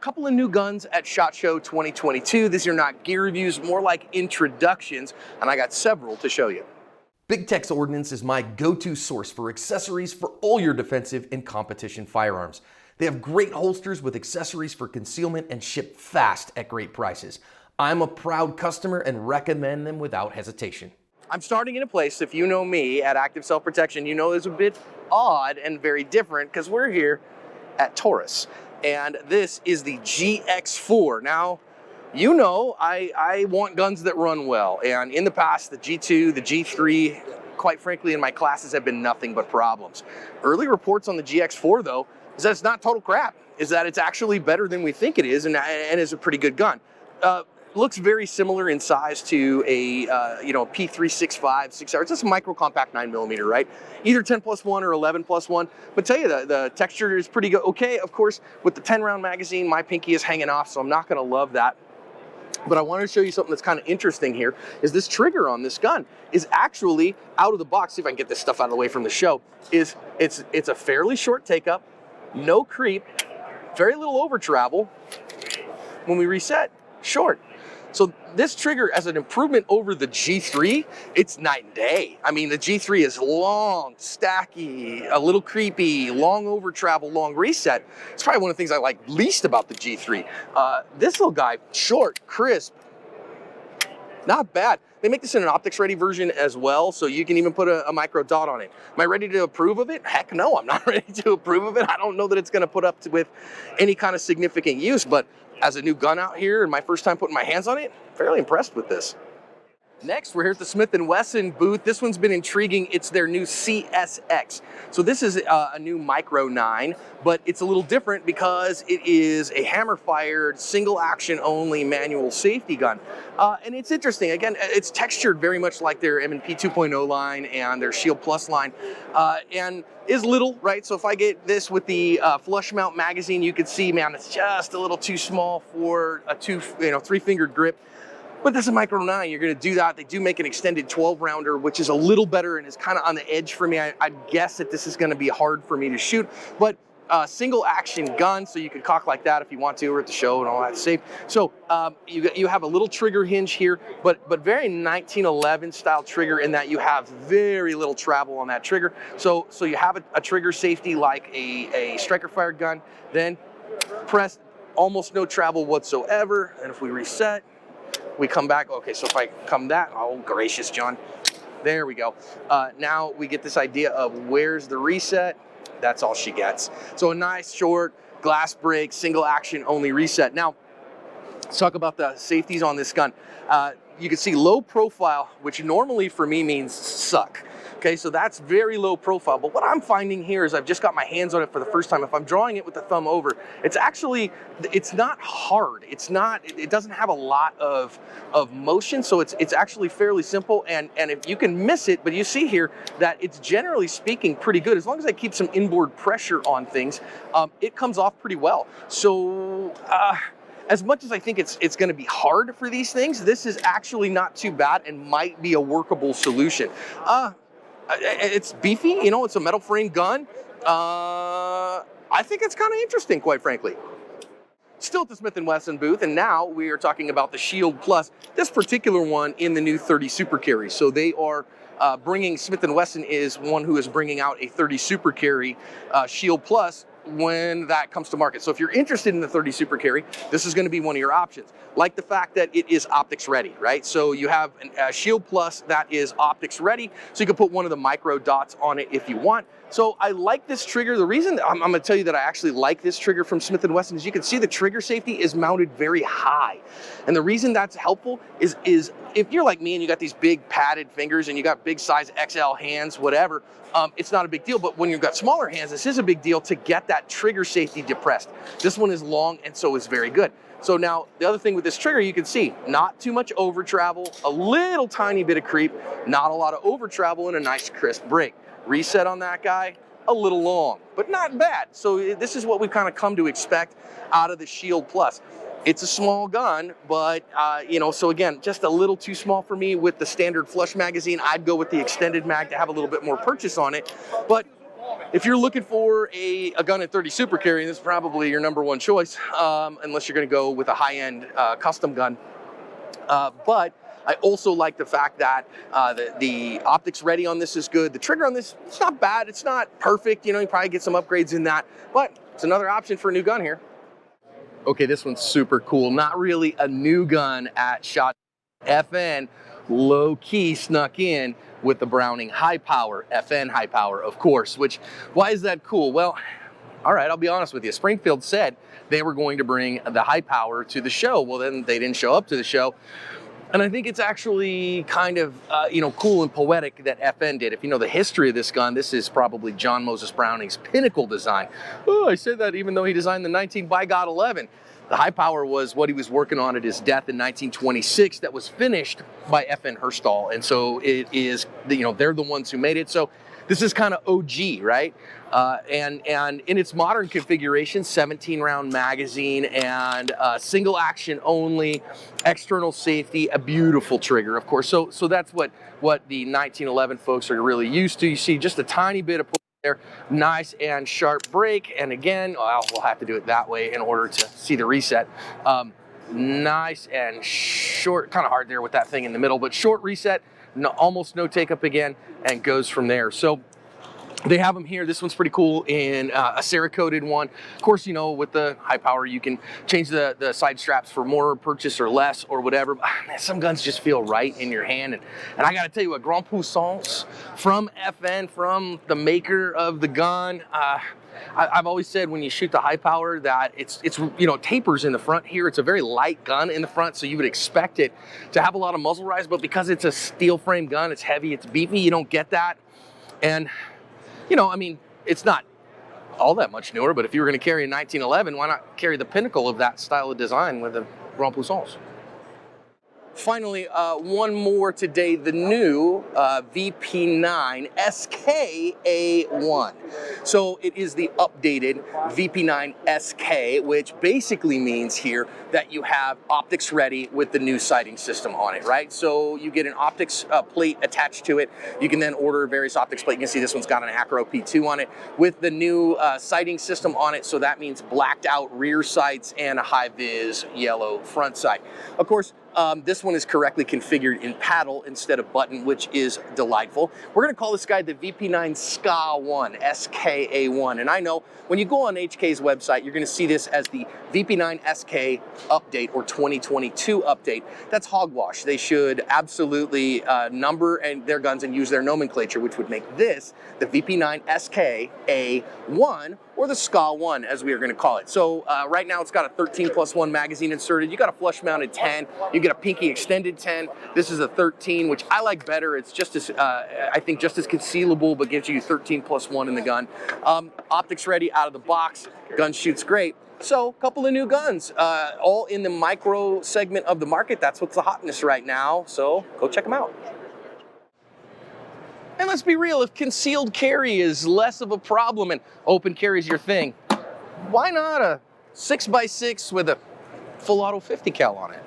couple of new guns at SHOT Show 2022. These are not gear reviews, more like introductions, and I got several to show you. Big Tech's Ordnance is my go-to source for accessories for all your defensive and competition firearms. They have great holsters with accessories for concealment and ship fast at great prices. I'm a proud customer and recommend them without hesitation. I'm starting in a place, if you know me at Active Self-Protection, you know it's a bit odd and very different because we're here at Taurus. And this is the GX4. Now, you know I want guns that run well. And in the past, the G2, the G3, quite frankly, in my classes have been nothing but problems. Early reports on the GX4, though, is that it's not total crap. Is that it's actually better than we think it is and is a pretty good gun. Looks very similar in size to a P365 6R. It's just a micro compact 9mm, right? Either 10+1 or 11+1. But tell you the texture is pretty good. Okay, of course, with the 10-round magazine, my pinky is hanging off, so I'm not going to love that. But I wanted to show you something that's kind of interesting here. Is this trigger on this gun is actually out of the box. See if I can get this stuff out of the way from the show. It's a fairly short take up, no creep, very little over travel. When we reset, short. So this trigger, as an improvement over the G3, it's night and day. I mean, the G3 is long, stacky, a little creepy, long over travel, long reset. It's probably one of the things I like least about the G3. This little guy, short, crisp, not bad. They make this in an optics ready version as well, so you can even put a micro dot on it. Am I ready to approve of it? Heck no, I'm not ready to approve of it. I don't know that it's gonna put up with any kind of significant use, but as a new gun out here and my first time putting my hands on it, fairly impressed with this. Next, we're here at the Smith & Wesson booth. This one's been intriguing. It's their new CSX. So this is a new Micro 9, but it's a little different because it is a hammer-fired, single-action only manual safety gun. And it's interesting. Again, it's textured very much like their M&P 2.0 line and their Shield Plus line, and is little, right? So if I get this with the flush mount magazine, you can see, man, it's just a little too small for a three-fingered grip. But that's a Micro 9, you're gonna do that. They do make an extended 12-rounder, which is a little better and is kind of on the edge for me. I'd guess that this is gonna be hard for me to shoot, but single action gun, so you can cock like that if you want to, or at the show and all that safe. So you have a little trigger hinge here, but very 1911 style trigger in that you have very little travel on that trigger. So you have a trigger safety like a striker fired gun, then press, almost no travel whatsoever. And if we reset, we come back. Okay, so if I come that, oh gracious, John. There we go. Now we get this idea of where's the reset. That's all she gets. So a nice short glass break, single action only reset. Now, let's talk about the safeties on this gun. You can see low profile, which normally for me means suck. Okay, so that's very low profile. But what I'm finding here is I've just got my hands on it for the first time. If I'm drawing it with the thumb over, it's not hard. It doesn't have a lot of motion, so it's actually fairly simple. And if you can miss it, but you see here that it's generally speaking pretty good. As long as I keep some inboard pressure on things, it comes off pretty well. So, as much as I think it's going to be hard for these things, this is actually not too bad and might be a workable solution. It's beefy, it's a metal frame gun. I think it's kind of interesting, quite frankly. Still at the Smith & Wesson booth, and now we are talking about the Shield Plus, this particular one in the new 30 Super Carry. So they are Smith & Wesson is one who is bringing out a 30 Super Carry Shield Plus when that comes to market. So if you're interested in the 30 Super Carry, this is going to be one of your options. Like the fact that it is optics ready, right? So you have a Shield Plus that is optics ready, so you can put one of the micro dots on it if you want. So I like this trigger. The reason I'm going to tell you that I actually like this trigger from Smith & Wesson is you can see the trigger safety is mounted very high. And the reason that's helpful is if you're like me and you got these big padded fingers and you got big size XL hands, whatever, it's not a big deal. But when you've got smaller hands, this is a big deal to get that trigger safety depressed. This one is long and so is very good. So now the other thing with this trigger, you can see not too much over travel, a little tiny bit of creep, not a lot of over travel, and a nice crisp break. Reset on that guy, a little long, but not bad. So this is what we've kind of come to expect out of the Shield Plus. It's a small gun, but so again, just a little too small for me with the standard flush magazine. I'd go with the extended mag to have a little bit more purchase on it. But If you're looking for a gun at 30 super carry, this is probably your #1 choice, unless you're going to go with a high-end custom gun. But I also like the fact that the optics ready on this is good. The trigger on this, it's not bad. It's not perfect. You know, you probably get some upgrades in that, but it's another option for a new gun here. Okay, this one's super cool. Not really a new gun at SHOT. FN low-key snuck in with the Browning high power, FN high power, of course, which, why is that cool? Well, all right, I'll be honest with you. Springfield said they were going to bring the high power to the show. Well, then they didn't show up to the show. And I think it's actually kind of, cool and poetic that FN did. If you know the history of this gun, this is probably John Moses Browning's pinnacle design. Oh, I said that even though he designed the 19 by God 11. The high power was what he was working on at his death in 1926 that was finished by FN Herstall. And so it is, they're the ones who made it. So this is kind of OG, right? And in its modern configuration, 17-round magazine and single action only, external safety, a beautiful trigger, of course. So that's what the 1911 folks are really used to. You see just a tiny bit of pull there, nice and sharp break. And again, we'll have to do it that way in order to see the reset. Nice and short, kind of hard there with that thing in the middle, but short reset. No, almost no take up again, and goes from there. So they have them here. This one's pretty cool in a Cerakoted one. Of course, with the high power, you can change the side straps for more purchase or less or whatever. But, man, some guns just feel right in your hand. And I got to tell you what, Grand Puissance from FN, from the maker of the gun, I've always said when you shoot the high power that it's tapers in the front here. It's a very light gun in the front, so you would expect it to have a lot of muzzle rise, but because it's a steel frame gun, it's heavy, it's beefy, you don't get that. And, it's not all that much newer, but if you were going to carry a 1911, why not carry the pinnacle of that style of design with a Grand Puissance? Finally, one more today, the new VP9 SK-A1. So it is the updated VP9 SK, which basically means here that you have optics ready with the new sighting system on it, right? So you get an optics plate attached to it. You can then order various optics plate. You can see this one's got an Acro P2 on it with the new sighting system on it. So that means blacked out rear sights and a high-vis yellow front sight. Of course, this one is correctly configured in paddle instead of button, which is delightful. We're going to call this guy the VP9 SKA1, SKA1. And I know when you go on HK's website, you're going to see this as the VP9 SK update or 2022 update. That's hogwash. They should absolutely number their guns and use their nomenclature, which would make this the VP9 SKA1, or the SKA1 as we are going to call it. So right now it's got a 13+1 magazine inserted. You got a flush mounted 10. You get a pinky extended 10. This is a 13, which I like better. It's just as, I think just as concealable, but gives you 13+1 in the gun. Optics ready out of the box. Gun shoots great. So a couple of new guns, all in the micro segment of the market. That's what's the hotness right now. So go check them out. And let's be real, if concealed carry is less of a problem and open carry is your thing, why not a 6x6 with a full auto 50 cal on it?